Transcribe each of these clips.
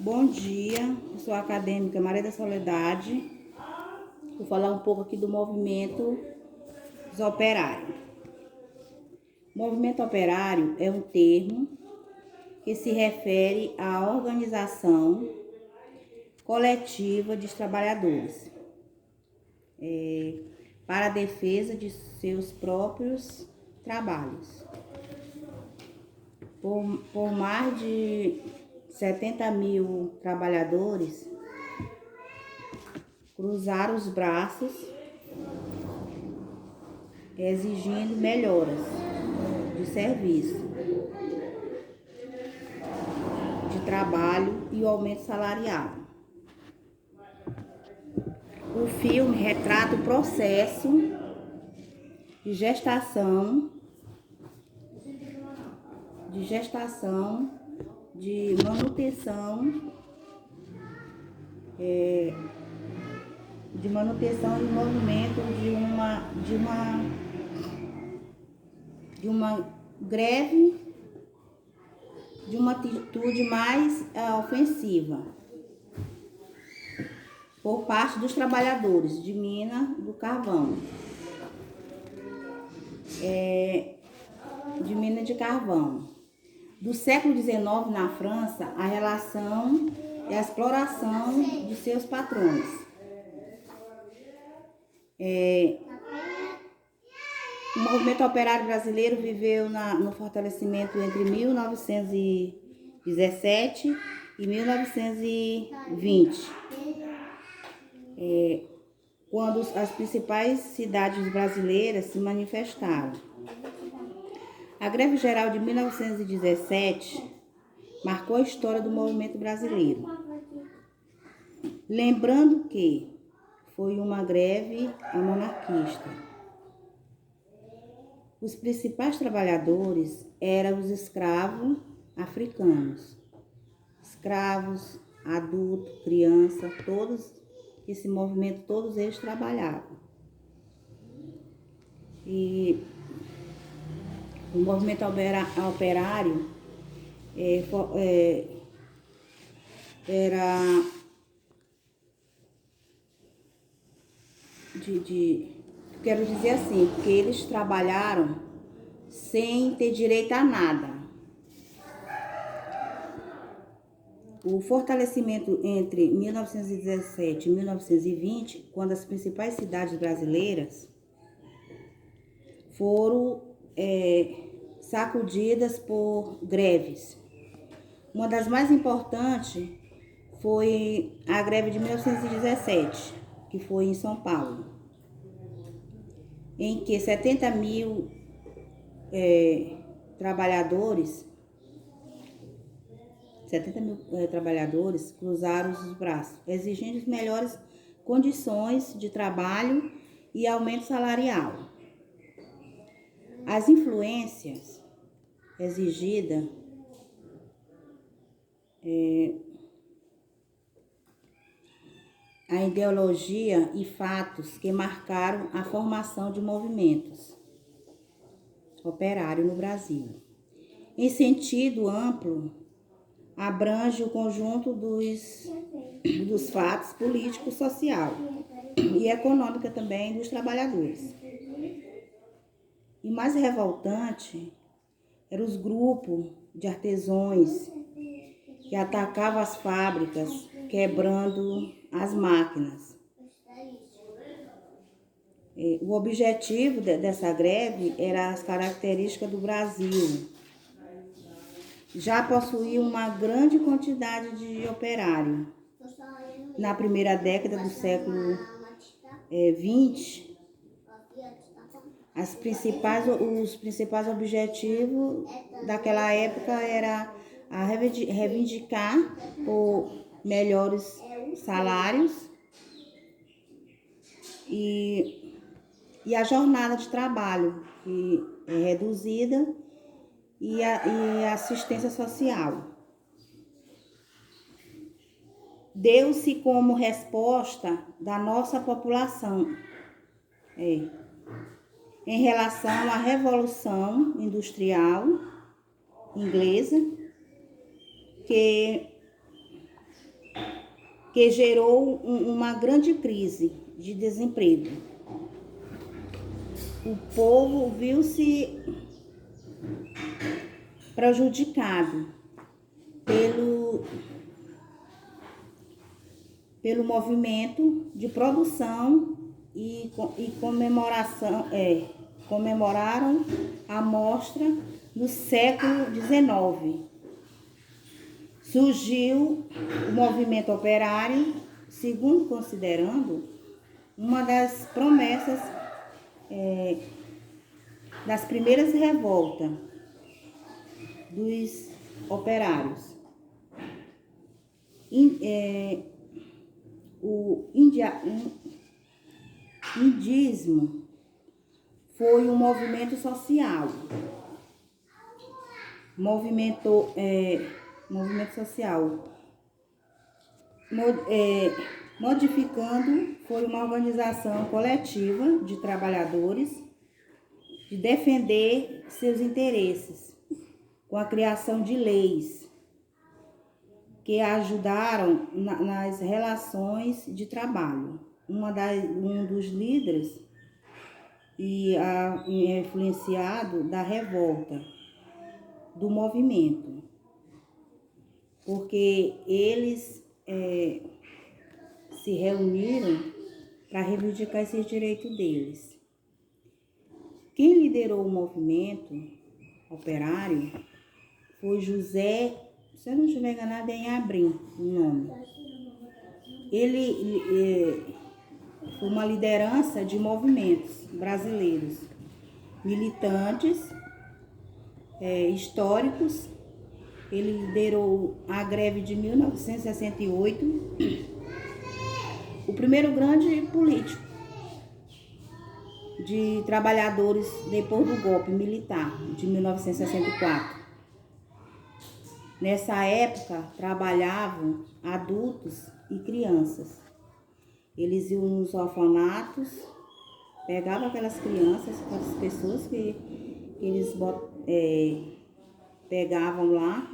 Bom dia, eu sou a acadêmica Maria da Soledade. Vou falar um pouco aqui do movimento dos operários. Movimento operário é um termo que se refere à organização coletiva dos trabalhadores para a defesa de seus próprios trabalhos. Por mais de 70 mil trabalhadores cruzaram os braços exigindo melhoras de serviço, de trabalho e o aumento salarial. O filme retrata o processo de gestação, de manutenção e movimento de uma greve, de uma atitude mais ofensiva por parte dos trabalhadores de mina do carvão, de mina de carvão. Do século XIX na França, a relação e a exploração de seus patrões. O movimento operário brasileiro viveu no fortalecimento entre 1917 e 1920, quando as principais cidades brasileiras se manifestaram. A greve geral de 1917 marcou a história do movimento brasileiro. Lembrando que foi uma greve monarquista. Os principais trabalhadores eram os escravos africanos. Escravos, adultos, crianças, todos esse movimento, todos eles trabalhavam. E o movimento operário era quero dizer assim, porque eles trabalharam sem ter direito a nada. O fortalecimento entre 1917 e 1920, quando as principais cidades brasileiras foram sacudidas por greves. Uma das mais importantes foi a greve de 1917, que foi em São Paulo, em que 70 mil trabalhadores cruzaram os braços, exigindo melhores condições de trabalho e aumento salarial. As influências exigidas a ideologia e fatos que marcaram a formação de movimentos operários no Brasil. Em sentido amplo, abrange o conjunto dos fatos político, social e econômica também dos trabalhadores. E mais revoltante eram os grupos de artesãos que atacavam as fábricas, quebrando as máquinas. O objetivo dessa greve era as características do Brasil. Já possuía uma grande quantidade de operários. Na primeira década do século XX, os principais objetivos daquela época era reivindicar por melhores salários e a jornada de trabalho que é reduzida e a assistência social. Deu-se como resposta da nossa população em relação à Revolução Industrial Inglesa, que que gerou uma grande crise de desemprego. O povo viu-se prejudicado pelo movimento de produção e comemoraram a mostra no século XIX. Surgiu o movimento operário, segundo considerando, uma das promessas das primeiras revoltas dos operários. O indísmo foi um movimento social. Movimento social. Modificando, foi uma organização coletiva de trabalhadores de defender seus interesses, com a criação de leis que ajudaram nas relações de trabalho. Um dos líderes influenciado da revolta do movimento, porque eles se reuniram para reivindicar esses direitos deles. Quem liderou o movimento operário foi José, se eu não estiver enganado, é em Abrim o nome. Ele foi uma liderança de movimentos brasileiros, militantes, históricos. Ele liderou a greve de 1968, o primeiro grande político de trabalhadores depois do golpe militar de 1964. Nessa época, trabalhavam adultos e crianças. Eles iam nos orfanatos, pegavam aquelas crianças, aquelas pessoas que eles pegavam lá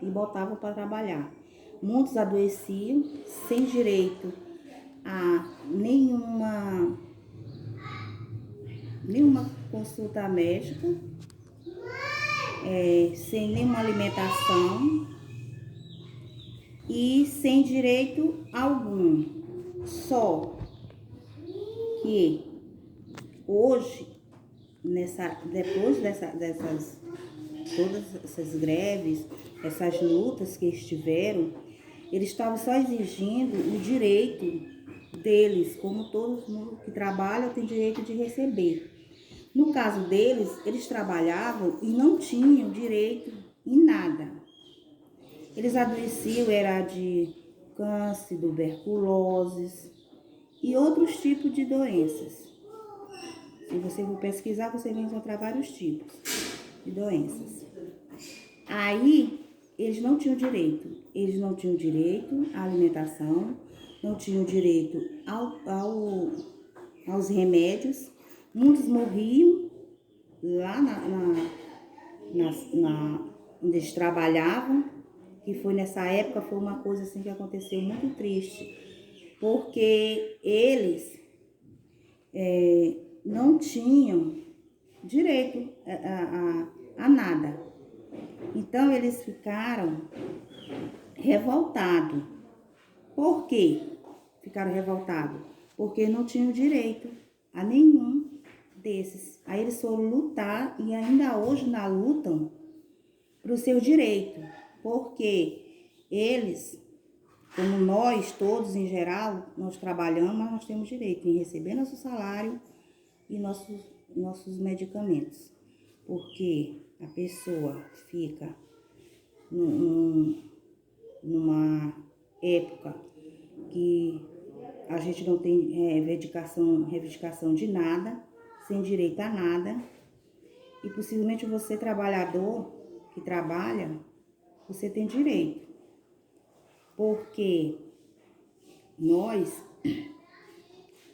e botavam para trabalhar. Muitos adoeciam, sem direito a nenhuma consulta médica, sem nenhuma alimentação e sem direito algum. Só que hoje, depois todas essas greves, essas lutas que eles tiveram, eles estavam só exigindo o direito deles, como todo mundo que trabalha tem direito de receber. No caso deles, eles trabalhavam e não tinham direito em nada. Eles adoeciam, era de câncer, tuberculose e outros tipos de doenças. Se você for pesquisar, você vai encontrar vários tipos de doenças. Aí, eles não tinham direito. Eles não tinham direito à alimentação, não tinham direito aos remédios. Muitos morriam lá onde eles trabalhavam, que foi nessa época, foi uma coisa assim que aconteceu muito triste, porque eles não tinham direito a nada. Então, eles ficaram revoltados. Por quê? Ficaram revoltados? Porque não tinham direito a nenhum desses. Aí eles foram lutar e ainda hoje lutam para o seu direito. Porque eles, como nós todos em geral, nós trabalhamos, mas nós temos direito em receber nosso salário e nossos medicamentos. Porque a pessoa fica numa época que a gente não tem reivindicação de nada, sem direito a nada, e possivelmente você, trabalhador que trabalha, você tem direito, porque nós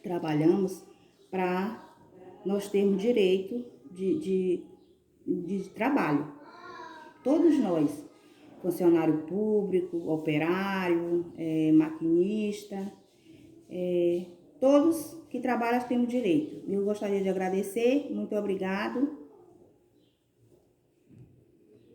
trabalhamos para nós termos direito de trabalho. Todos nós, funcionário público, operário, maquinista, todos que trabalham têm o direito. Eu gostaria de agradecer, muito obrigado.